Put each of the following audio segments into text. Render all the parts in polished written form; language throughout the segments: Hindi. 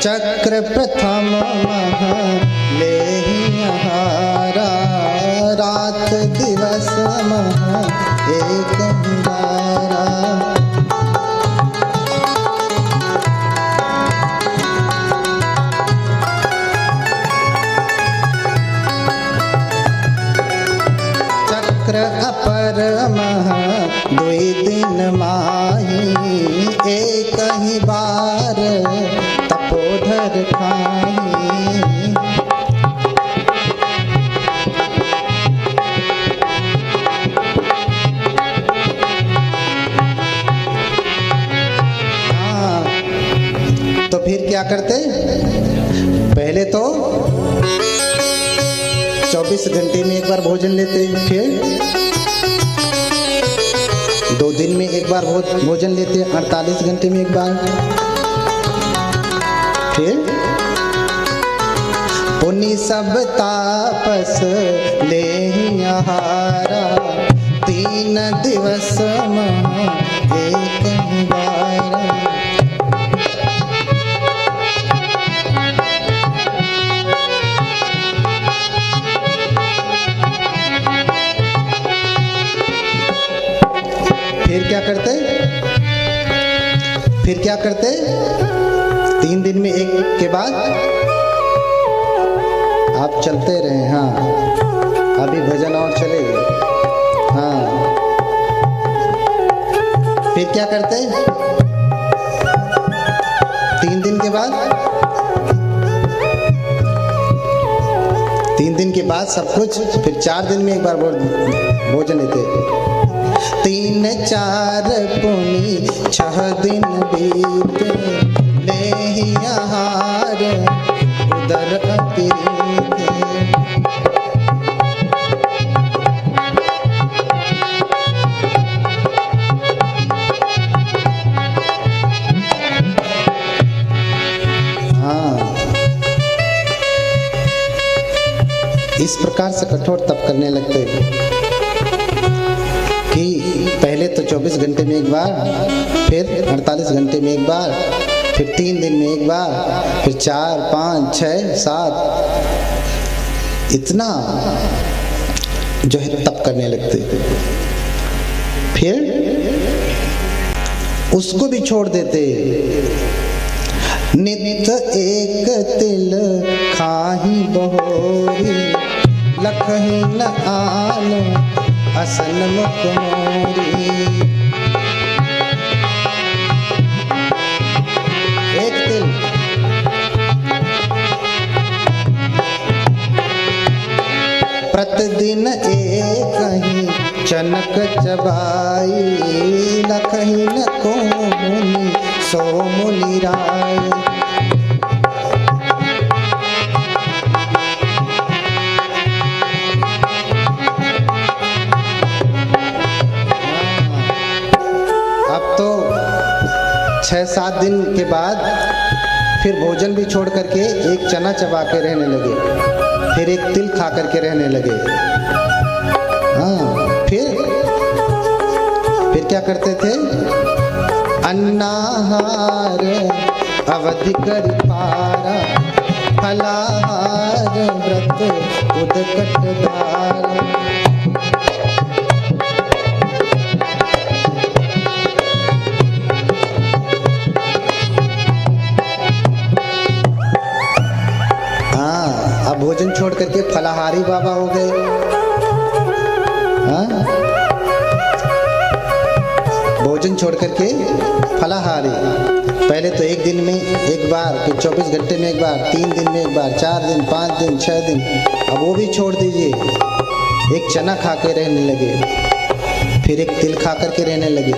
चक्र प्रथम मह लेहिहारा, रात दिवस मह एक बारा। चक्र अपर मह दुई दिन माही, एक ही बार तपोधर खाही। तो फिर क्या करते? पहले तो 24 घंटे में एक बार भोजन लेते, फिर 2 दिन में एक बार भोजन लेते, 48 घंटे में एक बार, फिर पुनि सब तापस लेहिहारा, 3 दिवस मह एक बार। फिर क्या करते? फिर क्या करते? 3 दिन में एक के बाद आप चलते रहे। हाँ, अभी भजन और चलेगा। हाँ, फिर क्या करते? 3 दिन के बाद, 3 दिन के बाद सब कुछ, फिर 4 दिन में एक बार भोजन लेते। 3 4 पुनि 6 दिन बीत लेहिहार, उदर अतिरीत। हाँ, इस प्रकार से कठोर तप करने लगते कि पहले तो 24 घंटे में एक बार, फिर 48 घंटे में एक बार, फिर 3 दिन में एक बार, फिर 4 5 6 7, इतना जो है तप करने लगते। फिर उसको भी छोड़ देते। नित एक तिल खाही बहोरी, लखही न आन असन मुख मोरी। एक तिल, प्रतिदिन एक ही चनक चबाई, लखही न को मुनि सो मुनि राय। अब तो 6-7 दिन के बाद फिर भोजन भी छोड़ करके एक चना चबा के रहने लगे, फिर एक तिल खा करके रहने लगे। हाँ, फिर क्या करते थे? अन्नाहार अवधि कर पारा, फलाहार व्रत उदकट धारा। हाँ, अब भोजन छोड़ करके फलाहारी बाबा हो गए। हाँ, भोजन छोड़ करके फलाहारी। पहले तो 1 दिन में एक बार, फिर 24 घंटे में एक बार, 3 दिन में एक बार, 4 दिन 5 दिन 6 दिन, अब वो भी छोड़ दीजिए। एक चना खा के रहने लगे, फिर एक तिल खा करके रहने लगे,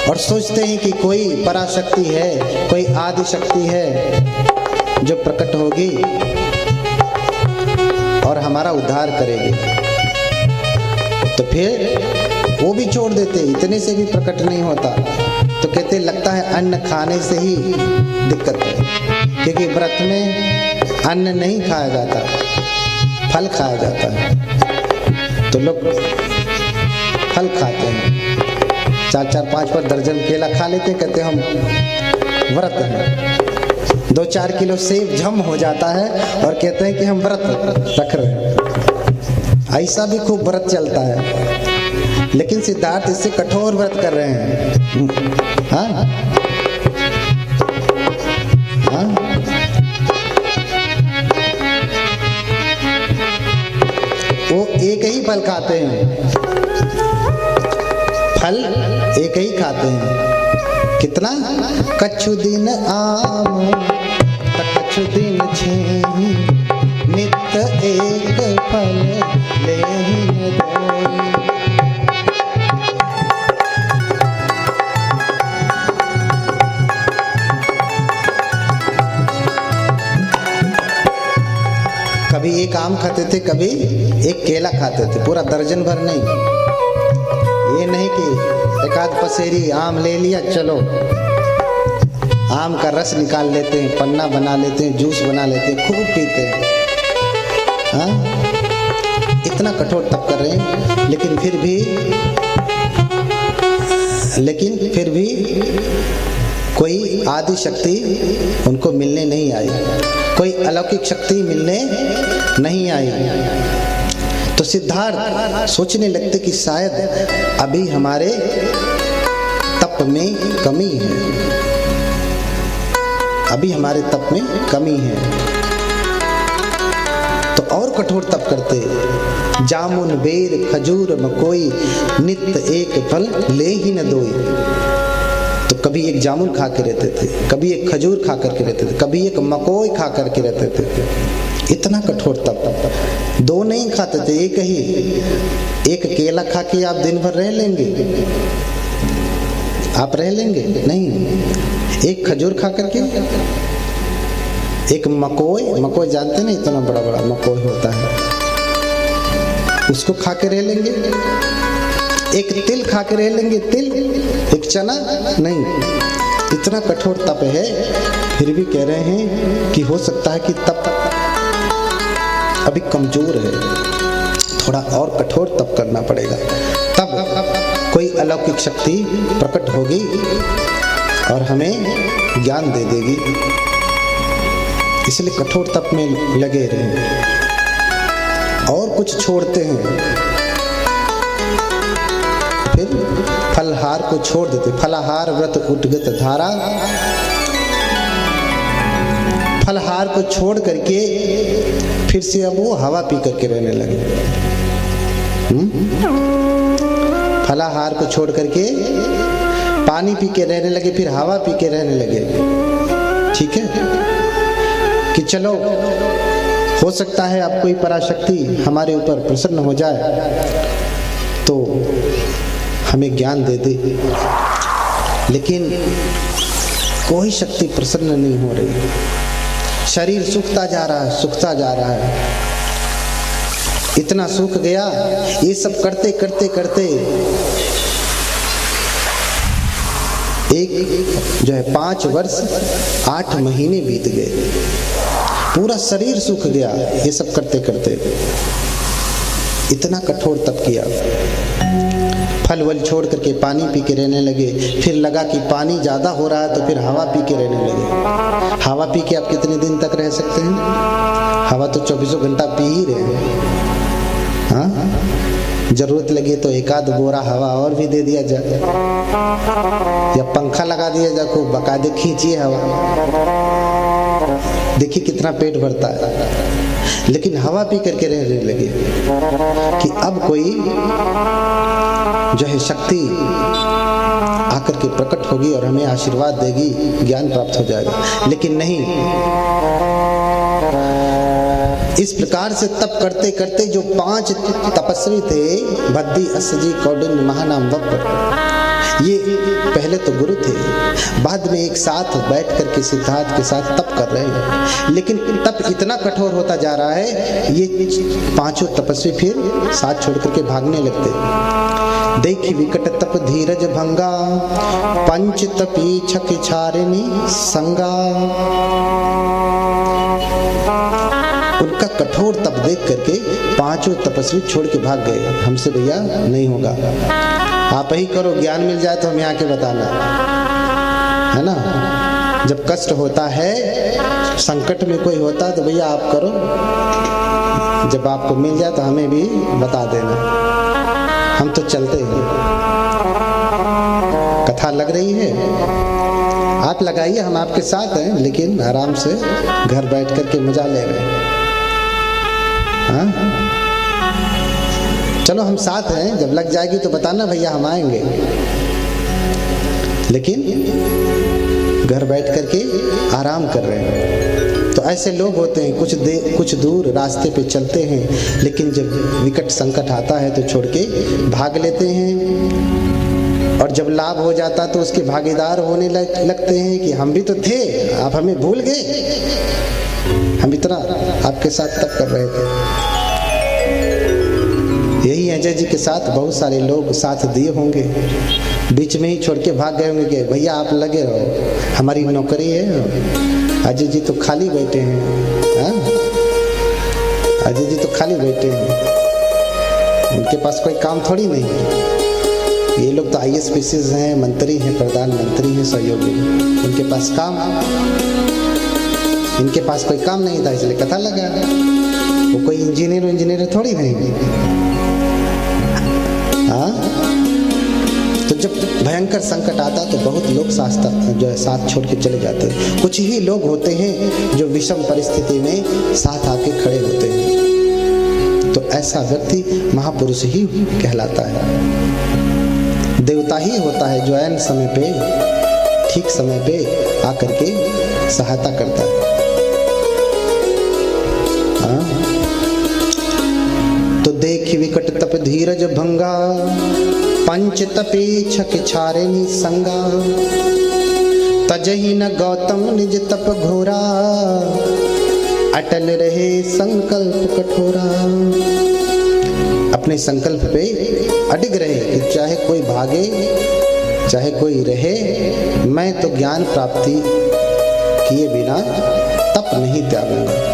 और सोचते हैं कि कोई पराशक्ति है, कोई आदि शक्ति है जो प्रकट होगी और हमारा उद्धार करेगी। तो फिर वो भी छोड़ देते, इतने से भी प्रकट नहीं होता। तो कहते लगता है अन्न खाने से ही दिक्कत है, क्योंकि व्रत में अन्न नहीं खाया जाता, फल खाया जाता है। तो लोग फल खाते हैं, 4-4 5-5 दर्जन केला खा लेते, कहते हम व्रत हैं। 2-4 किलो सेब झम हो जाता है और कहते हैं कि हम व्रत रख रहे हैं। ऐसा भी खूब व्रत चलता है, लेकिन सिद्धार्थ इससे कठोर व्रत कर रहे हैं। हाँ हाँ, वो एक ही फल खाते हैं, फल एक ही खाते हैं। कितना? कछु दिन आम कछु दिन छेमी, नित एक फल लेहिं दोई। कभी एक आम खाते थे, कभी एक केला खाते थे, पूरा दर्जन भर नहीं। ये नहीं कि एक आध पसेरी आम ले लिया, चलो आम का रस निकाल लेते हैं, पन्ना बना लेते हैं, जूस बना लेते हैं, खूब पीते हैं। हाँ, इतना कठोर तप कर रहे हैं, लेकिन फिर भी कोई आदि शक्ति उनको मिलने नहीं आई, कोई अलौकिक शक्ति मिलने नहीं आई। तो सिद्धार्थ सोचने लगते कि शायद अभी हमारे तप में कमी है, अभी हमारे तप में कमी है। तो और कठोर तप करते, जामुन बेर खजूर मकोई, नित्य एक फल ले ही न दोई। तो कभी एक जामुन खा के रहते थे, कभी एक खजूर खा करके रहते थे, कभी एक मकोई खा करके रहते थे। इतना कठोर तप। 2 नहीं खाते थे, एक ही। एक केला खा के आप दिन भर रह लेंगे? आप रह लेंगे? नहीं। एक खजूर खा करके, एक मकोई जानते नहीं, इतना बड़ा बड़ा मकोई होता है, उसको खा के रह लेंगे? एक तिल खा के रह लेंगे? तिल, एक चना नहीं। इतना कठोर तप है, फिर भी कह रहे हैं कि हो सकता है कि तप अभी कमजोर है, थोड़ा और कठोर तप करना पड़ेगा, तब कोई अलौकिक शक्ति प्रकट होगी और हमें ज्ञान दे देगी। इसलिए कठोर तप में लगे रहें। और कुछ छोड़ते हैं, फिर फलहार को छोड़ देते। फलाहार व्रत उठगत धारा, फलहार को छोड़ करके फिर से अब वो हवा पी करके रहने लगे। फलाहार को छोड़ करके पानी पी के रहने लगे, फिर हवा पी के रहने लगे। ठीक है कि चलो हो सकता है अब कोई पराशक्ति हमारे ऊपर प्रसन्न हो जाए तो हमें ज्ञान दे दे, लेकिन कोई शक्ति प्रसन्न नहीं हो रही। शरीर सूखता जा रहा है, सूखता जा रहा है, इतना सूख गया। ये सब करते करते करते एक जो है 5 वर्ष 8 महीने बीत गए, पूरा शरीर सूख गया। ये सब करते करते इतना कठोर तप किया। फल वल छोड़ करके पानी पी के रहने लगे। फिर लगा कि पानी ज़्यादा हो रहा है तो फिर हवा पी के रहने लगे। हवा पी के आप कितने दिन तक रह सकते हैं? हवा तो 24 घंटा पी ही रहे हैं। हाँ, जरूरत लगे तो एक आध बोरा हवा और भी दे दिया जाए, या पंखा लगा दिया जाए, खूब बकायदे खींचिए हवा, देखिए कितना पेट भरता है। लेकिन हवा पी करके रहने लगे कि अब कोई जो है शक्ति आकर के प्रकट होगी और हमें आशीर्वाद देगी, ज्ञान प्राप्त हो जाएगा। लेकिन नहीं, इस प्रकार से तप करते करते जो 5 तपस्वी थे, भद्दी असजी कौंडिन्य महानाम वक्र, ये पहले तो गुरु थे, बाद में एक साथ बैठ करके सिद्धार्थ के साथ तप कर रहे हैं। लेकिन तप इतना कठोर होता जा रहा है, ये 5 तपस्वी फिर साथ छोड़ करके भागने लगते। देखी विकट तप धीरज भंगा, पंच तपी छक छारिणी संगा। उनका कठोर तप देख करके 5 तपस्वी छोड़ के भाग गए। हमसे भैया नहीं होगा, आप ही करो, ज्ञान मिल जाए तो हम यहाँ के बताना, है ना। जब कष्ट होता है, संकट में कोई होता है तो भैया आप करो, जब आपको मिल जाए तो हमें भी बता देना, हम तो चलते हैं। कथा लग रही है, आप लगाइए, हम आपके साथ हैं, लेकिन आराम से घर बैठ करके मजा ले रहे हैं। हाँ, चलो हम साथ हैं, जब लग जाएगी तो बताना भैया, हम आएंगे। लेकिन घर बैठ करके आराम कर रहे हैं। तो ऐसे लोग होते हैं, कुछ दूर रास्ते पे चलते हैं, लेकिन जब विकट संकट आता है तो छोड़ के भाग लेते हैं, और जब लाभ हो जाता तो उसके भागीदार होने लगते हैं कि हम भी तो थे, आप हमें भूल गए, हम इतना आपके साथ तब कर रहे थे। यही अजय जी के साथ बहुत सारे लोग साथ दिए होंगे, बीच में ही छोड़ के भाग गए होंगे कि भैया आप लगे रहो, हमारी नौकरी है। अजय जी तो खाली बैठे हैं, अजय जी तो खाली बैठे हैं, उनके पास कोई काम थोड़ी नहीं है। ये लोग तो IAS PCS हैं, मंत्री हैं, प्रधानमंत्री हैं, सहयोगी, उनके पास काम, इनके पास कोई काम नहीं था इसलिए कथा लगा। वो कोई इंजीनियर थोड़ी नहीं। हाँ, तो जब भयंकर संकट आता तो बहुत लोग साथ छोड़ के चले जाते हैं। कुछ ही लोग होते हैं जो विषम परिस्थिति में साथ आके खड़े होते हैं। तो ऐसा व्यक्ति महापुरुष ही कहलाता है। देवता ही होता है जो ऐन समय पे, ठीक समय पे आकर के सहायता करता है। तो देख विकट तप धीरज भंगा, पंच तपे छक छारेनी संगा, तजहि न गौतम निज तप घोरा, अटल रहे संकल्प कठोरा। अपने संकल्प पे अडिग रहे कि चाहे कोई भागे चाहे कोई रहे, मैं तो ज्ञान प्राप्ति किए बिना तप नहीं त्यागूंगा।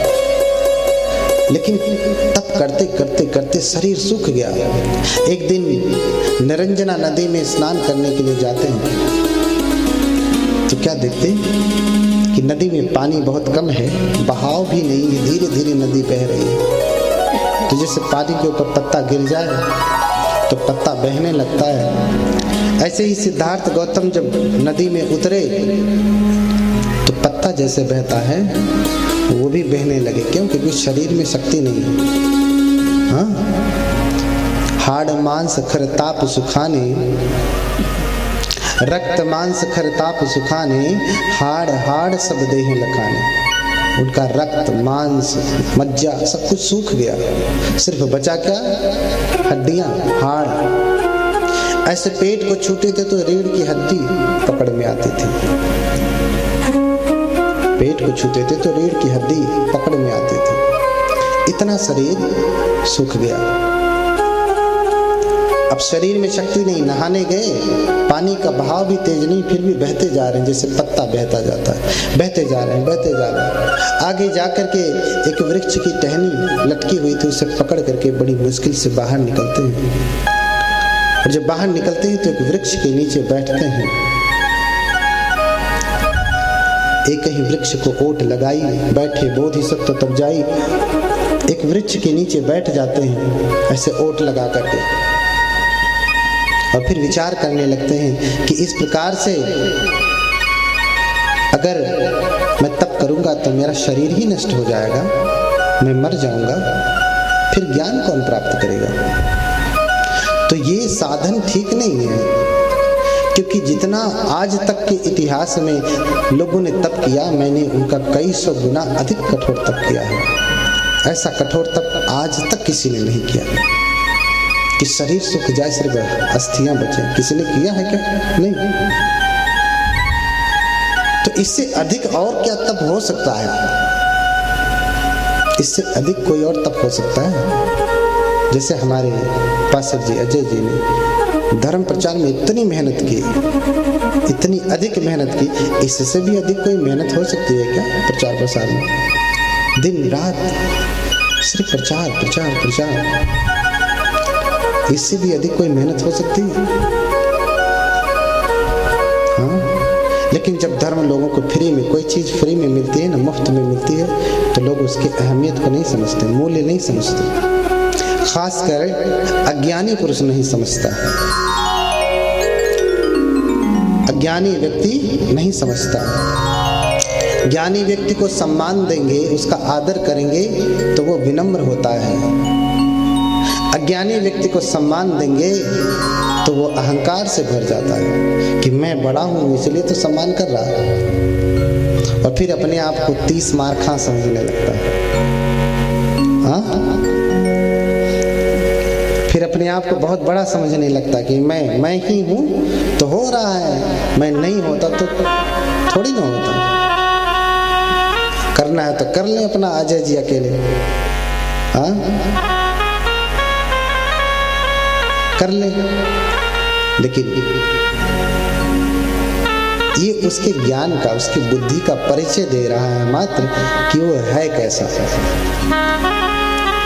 लेकिन तप करते करते करते शरीर सूख गया। एक दिन निरंजना नदी में स्नान करने के लिए जाते हैं तो क्या देखते कि नदी में पानी बहुत कम है, बहाव भी नहीं है, धीरे धीरे नदी बह रही है। तो जैसे पानी के ऊपर पत्ता गिर जाए तो पत्ता बहने लगता है, ऐसे ही सिद्धार्थ गौतम जब नदी में उतरे तो पत्ता जैसे बहता है वो भी बहने लगे। क्यों? क्योंकि शरीर में शक्ति नहीं है। हाँ, हाड़ मांस खर ताप सुखाने, रक्त मांस खर ताप सुखाने, हाड़ हाड़ सब देह लखाने। उनका रक्त मांस मज्जा सब कुछ सूख गया, सिर्फ बचा क्या? हड्डियां, हाड़। ऐसे पेट को छूते थे तो रीढ़ की हड्डी पकड़ में आती थी, पेट को छूते थे तो रीढ़ की हड्डी पकड़ में आती थी। इतना शरीर सूख गया। अब शरीर में शक्ति नहीं, नहाने गए, पानी का बहाव भी तेज नहीं, फिर भी बहते जा रहे हैं, जैसे पत्ता बहता जाता है, बहते जा रहे हैं, बहते जा रहे हैं। आगे जाकर के एक वृक्ष की टहनी लटकी हुई थी, उसे पकड़ करके बड़ी मुश्किल से बाहर निकलते हैं। और जब बाहर निकलते हैं तो एक वृक्ष के नीचे बैठते हैं। एक ही वृक्ष को ओट लगाई, बैठे बोधिसत्व तब जाई। एक वृक्ष के नीचे बैठ जाते हैं ऐसे ओट लगा करके, और फिर विचार करने लगते हैं कि इस प्रकार से अगर मैं तप करूंगा तो मेरा शरीर ही नष्ट हो जाएगा, मैं मर जाऊंगा, फिर ज्ञान कौन प्राप्त करेगा? तो ये साधन ठीक नहीं है, क्योंकि जितना आज तक के इतिहास में लोगों ने तप किया, मैंने उनका कई सौ गुना अधिक कठोर तप किया है। ऐसा कठोर तप आज तक किसी ने नहीं किया कि शरीर सूख जाए, सिर्फ अस्थियां बचे। किसी ने किया है क्या? नहीं। तो इससे अधिक और क्या तप हो सकता है? इससे अधिक कोई और तप हो सकता है? जैसे हमारे पासर जी, अजय जी ने धर्म प्रचार में इतनी मेहनत की, इतनी अधिक मेहनत की, इससे भी अधिक कोई मेहनत हो सकती है क्या प्रचार प्रसार में? दिन रात सिर्फ प्रचार प्रचार प्रचार, इससे भी अधिक कोई मेहनत हो सकती है? हाँ, लेकिन जब धर्म लोगों को फ्री में, कोई चीज़ फ्री में मिलती है ना, मुफ्त में मिलती है, तो लोग उसकी अहमियत को नहीं समझते, मूल्य नहीं समझते। खासकर अज्ञानी पुरुष नहीं समझता, अज्ञानी व्यक्ति नहीं समझता। ज्ञानी व्यक्ति को सम्मान देंगे, उसका आदर करेंगे तो वो विनम्र होता है। अज्ञानी व्यक्ति को सम्मान देंगे तो वो अहंकार से भर जाता है कि मैं बड़ा हूं इसलिए तो सम्मान कर रहा है, और फिर अपने आप को 30 मार खा समझने लगता है। हाँ, फिर अपने आप को बहुत बड़ा समझने लगता कि मैं ही हूं तो हो रहा है, मैं नहीं होता तो थोड़ी ना होता। करना है तो कर ले अपना अजय जी अकेले, हाँ कर ले। लेकिन ये उसके ज्ञान का, उसकी बुद्धि का परिचय दे रहा है मात्र कि वो है कैसा।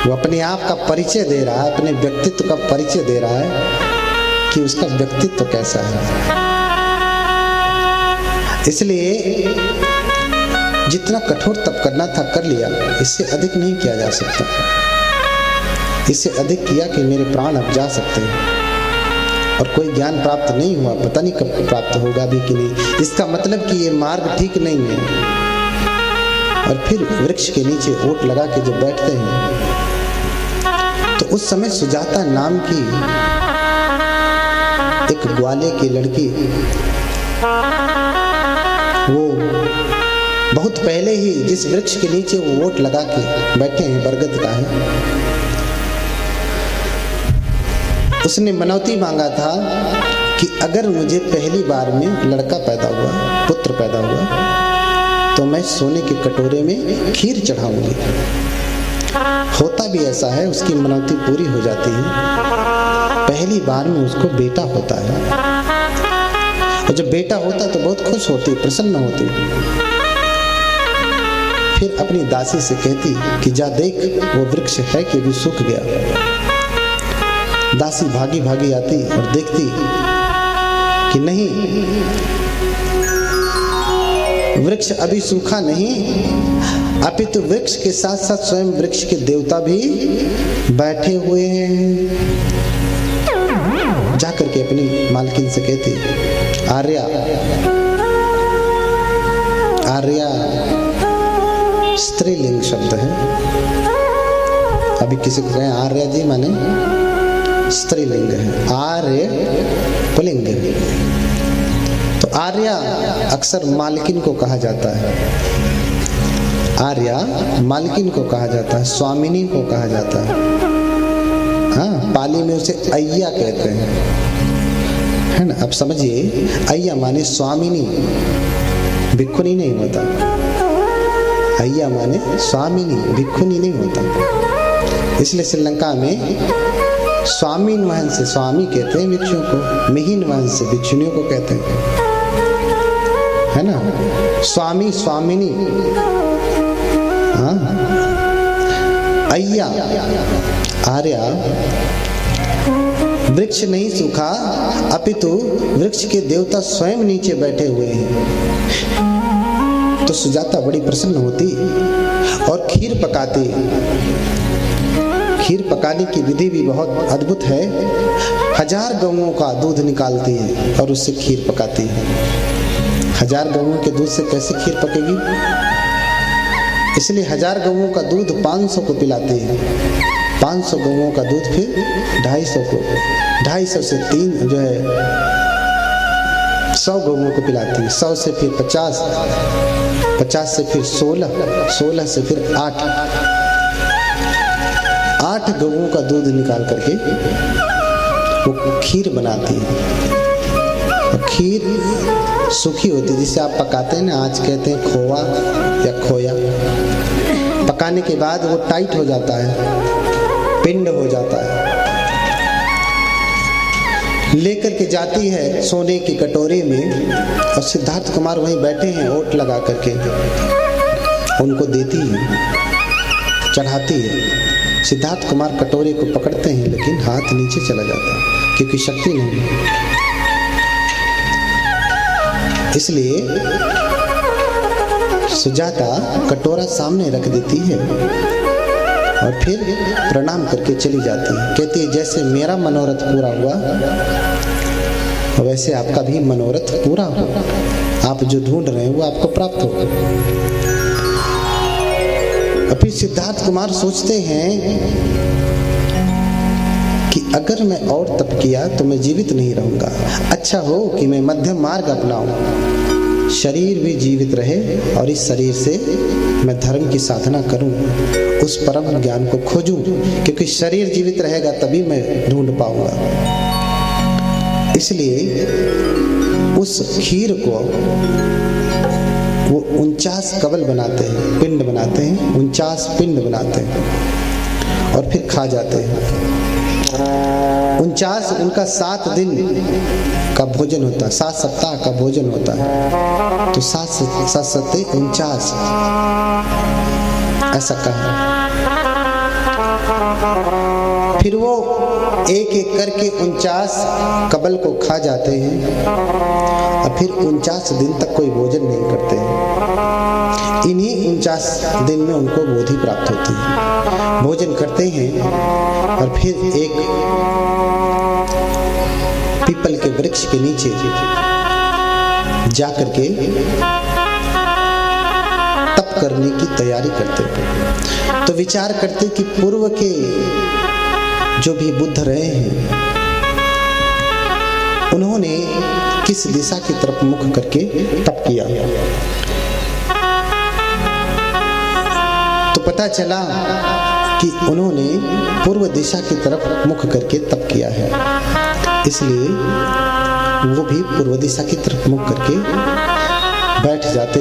वो अपने आप का परिचय दे रहा है, अपने व्यक्तित्व का परिचय दे रहा है कि उसका व्यक्तित्व कैसा है। इसलिए जितना कठोर तप करना था कर लिया, इससे अधिक नहीं किया जा सकता। इससे अधिक किया कि मेरे प्राण अब जा सकते हैं, और कोई ज्ञान प्राप्त नहीं हुआ, पता नहीं कब प्राप्त होगा भी कि नहीं। इसका मतलब कि ये मार्ग ठीक नहीं है। और फिर वृक्ष के नीचे ओट लगा के जब बैठते हैं तो उस समय सुजाता नाम की एक ग्वाले की लड़की, वो बहुत पहले ही जिस वृक्ष के नीचे वो ओट लगा के बैठे हैं, बरगद का है, उसने मनौती मांगा था कि अगर मुझे पहली बार में लड़का पैदा हुआ, पुत्र पैदा हुआ, तो मैं सोने के कटोरे में खीर चढ़ाऊंगी। होता भी ऐसा है, उसकी मनौती पूरी हो जाती है। पहली बार में उसको बेटा होता है, और जब बेटा होता है तो बहुत खुश होती, प्रसन्न होती। फिर अपनी दासी से कहती कि जा देख वो वृक्ष है कि भी सूख गया। दासी भागी भागी आती और देखती कि नहीं, वृक्ष अभी सूखा नहीं, अपितु वृक्ष के साथ साथ स्वयं वृक्ष के देवता भी बैठे हुए हैं। जाकर के अपनी मालकिन से कहती, आर्या, आर्या स्त्रीलिंग शब्द है। अभी किसी को कहें आर्या जी माने स्त्रीलिंग है, आर्य पुल्लिंग है। तो आर्या अक्सर मालकिन को कहा जाता है, आर्या मालकिन को कहा जाता है, स्वामिनी को कहा जाता है। हाँ, पाली में उसे अय्या कहते हैं, है ना। अब समझिए, अय्या माने स्वामिनी, भिक्षुनी नहीं होता। अय्या माने स्वामिनी, भिक्षुनी नहीं होता। इसलिए श्रीलंका में स्वामीन वहन से स्वामी कहते हैं भिक्षुओं को, मिहीन वहन से भिक्षुनियों को कहते हैं, है ना। स्वामी स्वामिनी, हाँ। अय्या आर्या, वृक्ष नहीं सूखा, अपितु वृक्ष के देवता स्वयं नीचे बैठे हुए हैं। तो सुजाता बड़ी प्रसन्न होती और खीर पकाती। खीर पकाने की विधि भी बहुत अद्भुत है। 1000 गौओं का दूध निकालती है और उससे खीर पकाती है। 1000 गौओं के दूध से कैसे खीर पकेगी? इसलिए 1000 गौओं का दूध 500 को पिलाती है। 500 गौओं का दूध फिर 250 को, 250 से 3 जो है 100 गौओं को पिलाती है। 100 से फिर 50, 50 से फिर 16, 16 से फिर 8 गौओं का दूध निकाल करके वो खीर बनाती है। और खीर सूखी होती है, जिसे आप पकाते हैं ना, आज कहते हैं खोआ या खोया। पकाने के बाद वो टाइट हो जाता है, पिंड हो जाता है। लेकर के जाती है सोने की कटोरी में, और सिद्धार्थ कुमार वहीं बैठे हैं ओट लगा करके, उनको देती है, चढ़ाती है। सिद्धार्थ कुमार कटोरे को पकड़ते हैं, लेकिन हाथ नीचे चला जाता है क्योंकि शक्ति नहीं है। इसलिए सुजाता कटोरा सामने रख देती है और फिर प्रणाम करके चली जाती है। कहती है जैसे मेरा मनोरथ पूरा हुआ वैसे आपका भी मनोरथ पूरा हो, आप जो ढूंढ रहे हैं वो आपको प्राप्त हो। अभी सिद्धार्थ कुमार सोचते हैं कि अगर मैं और तप किया तो मैं जीवित नहीं रहूंगा, अच्छा हो कि मैं मध्यम मार्ग अपनाऊं, शरीर भी जीवित रहे और इस शरीर से मैं धर्म की साधना करूं, उस परम ज्ञान को खोजूं, क्योंकि शरीर जीवित रहेगा तभी मैं ढूंढ पाऊंगा। इसलिए उस खीर को वो 49 कवल बनाते हैं, पिंड बनाते हैं, 49 पिंड बनाते हैं और फिर खा जाते हैं। 49 उनका 7 दिन का भोजन होता है, 7 सप्ताह का भोजन होता है, तो 7 सत्ते 49 ऐसा कहा। फिर वो एक एक करके 49 कबल को खा जाते हैं और फिर 49 दिन तक कोई भोजन नहीं करते हैं। इन्हीं 49 दिन में उनको बोधि प्राप्त होती है। भोजन करते हैं और फिर एक पीपल के वृक्ष के नीचे जाकर के तप करने की तैयारी करते हैं। तो विचार करते कि पूर्व के जो भी बुद्ध रहे हैं उन्होंने किस दिशा की तरफ मुख करके तप किया। तो पता चला कि उन्होंने पूर्व दिशा की तरफ मुख करके तप किया है, इसलिए वो भी पूर्व दिशा की तरफ मुख करके बैठ जाते,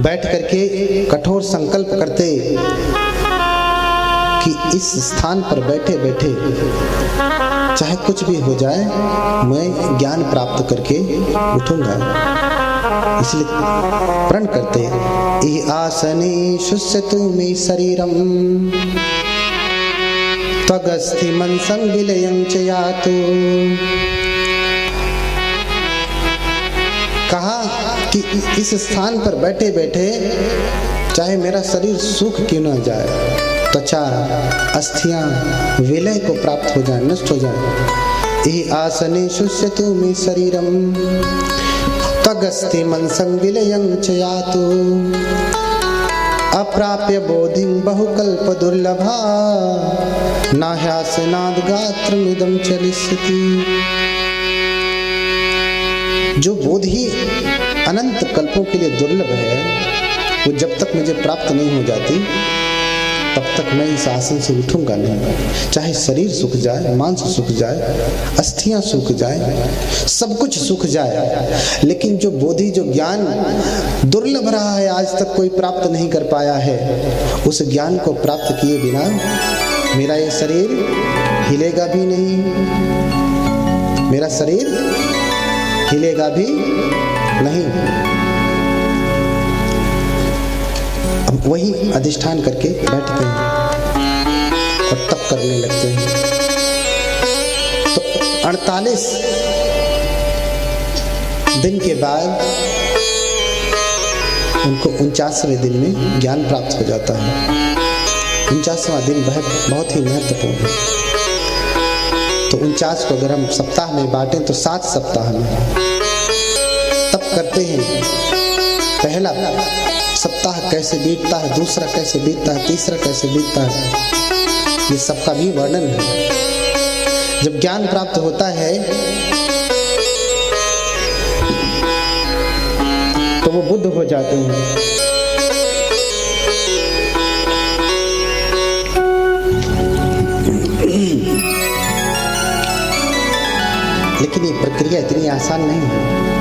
बैठ करके कठोर संकल्प करते कि इस स्थान पर बैठे बैठे चाहे कुछ भी हो जाए मैं ज्ञान प्राप्त करके उठूंगा। इसलिए प्रण करते इ आसने शुष्यतु मे शरीरम त्वगस्थि मनसं विलयं च यातु। कहा कि इस स्थान पर बैठे बैठे चाहे मेरा शरीर सूख क्यों ना जाए, त्वचा अस्थियां विलय को प्राप्त हो जाए, नष्ट हो जाए। इ आसने शुष्यतु मे शरीरम त्वगस्थि मनसं विलयं च यातु। अप्राप्य बोधिं बहुकल्प दुर्लभा नाह्यासनाद् गात्रमिदं चलिष्यति। जो बोधि अनंत कल्पों के लिए दुर्लभ है वो जब तक मुझे प्राप्त नहीं हो जाती तब तक मैं इस आसन से उठूंगा नहीं। चाहे शरीर सूख जाए, मांस सूख जाए, अस्थियां सूख जाए, सब कुछ सूख जाए, लेकिन जो बोधि जो ज्ञान दुर्लभ रहा है आज तक कोई प्राप्त नहीं कर पाया है, उस ज्ञान को प्राप्त किए बिना मेरा ये शरीर हिलेगा भी नहीं, मेरा शरीर हिलेगा भी नहीं। अब वही अधिष्ठान करके बैठते हैं और तप करने लगते हैं। तो 48 दिन के बाद उनको 49वें दिन में ज्ञान प्राप्त हो जाता है। 49वां दिन बहुत ही महत्वपूर्ण है। तो 49 को अगर हम सप्ताह में बांटें तो 7 सप्ताह में तप करते हैं। पहला सप्ताह कैसे बीतता है, दूसरा कैसे बीतता है, तीसरा कैसे बीतता है, ये सबका भी वर्णन है। जब ज्ञान प्राप्त होता है तो वो बुद्ध हो जाते हैं। लेकिन ये प्रक्रिया इतनी आसान नहीं है।